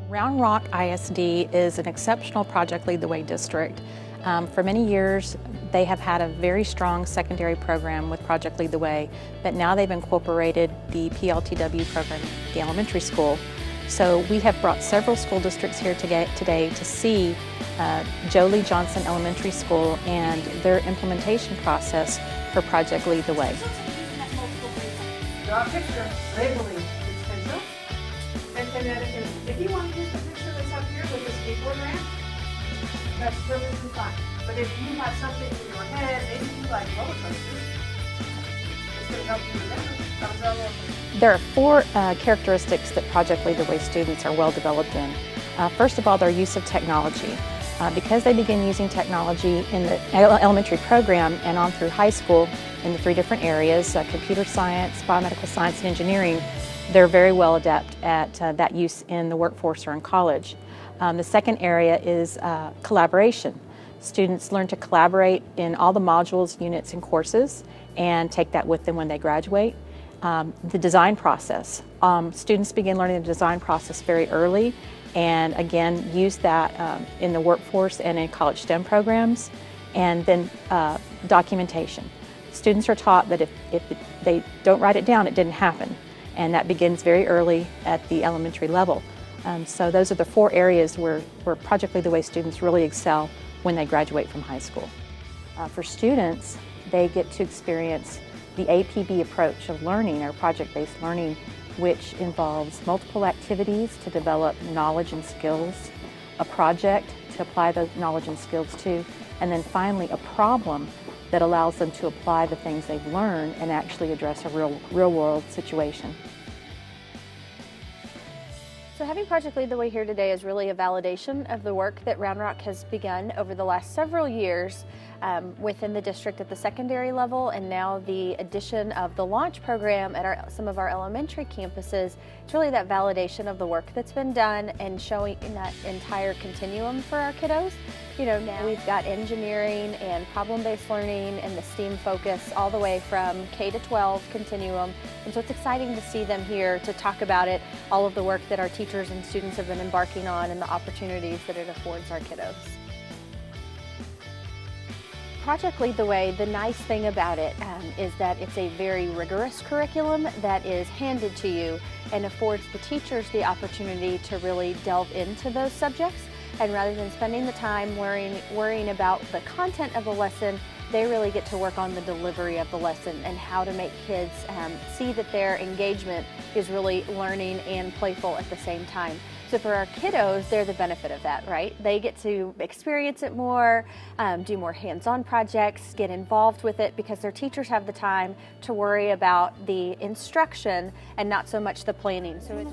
Round Rock ISD is an exceptional Project Lead the Way district. For many years, they have had a very strong secondary program with Project Lead the Way, but now they've incorporated the PLTW program at the elementary school. So we have brought several school districts here today to see Jolie Johnson Elementary School and their implementation process for Project Lead the Way. Draw a picture, labeling this pencil, and if you want to use the picture that's up here with the skateboard ramp, that's perfectly fine. But if you have something in your head, maybe you like roller coasters, it's going to help you remember. Thumbs all over. There are four characteristics that Project Lead the Way students are well developed in. First of all, their use of technology. Because they begin using technology in the elementary program and on through high school in the three different areas, computer science, biomedical science, and engineering, they're very well adept at that use in the workforce or in college. The second area is collaboration. Students learn to collaborate in all the modules, units, and courses and take that with them when they graduate. The design process. Students begin learning the design process very early and again use that in the workforce and in college STEM programs. And then documentation. Students are taught that if they don't write it down, it didn't happen. And that begins very early at the elementary level. So those are the four areas where Project Lead the Way students really excel when they graduate from high school. For students, they get to experience the APB approach of learning, or project-based learning, which involves multiple activities to develop knowledge and skills, a project to apply those knowledge and skills to, and then finally a problem that allows them to apply the things they've learned and actually address a real-world situation. So having Project Lead the Way here today is really a validation of the work that Round Rock has begun over the last several years within the district at the secondary level, and now the addition of the launch program at some of our elementary campuses. It's really that validation of the work that's been done and showing that entire continuum for our kiddos. You know, now we've got engineering and problem-based learning and the STEAM focus all the way from K to 12 continuum. And so it's exciting to see them here to talk about it, all of the work that our teachers and students have been embarking on and the opportunities that it affords our kiddos. Project Lead the Way, the nice thing about it is that it's a very rigorous curriculum that is handed to you and affords the teachers the opportunity to really delve into those subjects. And rather than spending the time worrying about the content of the lesson, they really get to work on the delivery of the lesson and how to make kids see that their engagement is really learning and playful at the same time. So for our kiddos, they're the benefit of that, right? They get to experience it more, do more hands-on projects, get involved with it because their teachers have the time to worry about the instruction and not so much the planning. So it's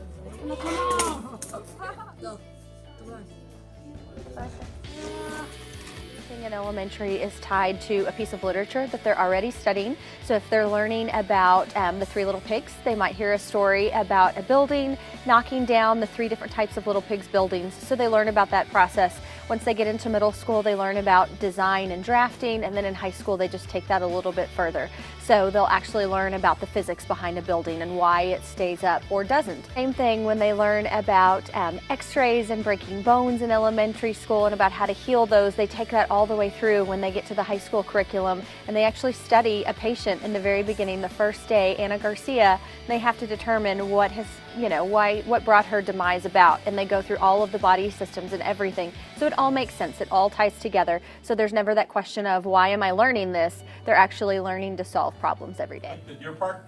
in elementary is tied to a piece of literature that they're already studying. So if they're learning about the Three Little Pigs, they might hear a story about a building knocking down the three different types of Little Pigs buildings. So they learn about that process. Once they get into middle school, they learn about design and drafting, and then in high school, they just take that a little bit further. So they'll actually learn about the physics behind a building and why it stays up or doesn't. Same thing when they learn about x-rays and breaking bones in elementary school and about how to heal those. They take that all the way through when they get to the high school curriculum, and they actually study a patient in the very beginning. The first day, Anna Garcia, they have to determine what brought her demise about, and they go through all of the body systems and everything. So it all makes sense. It all ties together. So there's never that question of why am I learning this? They're actually learning to solve problems every day. Your part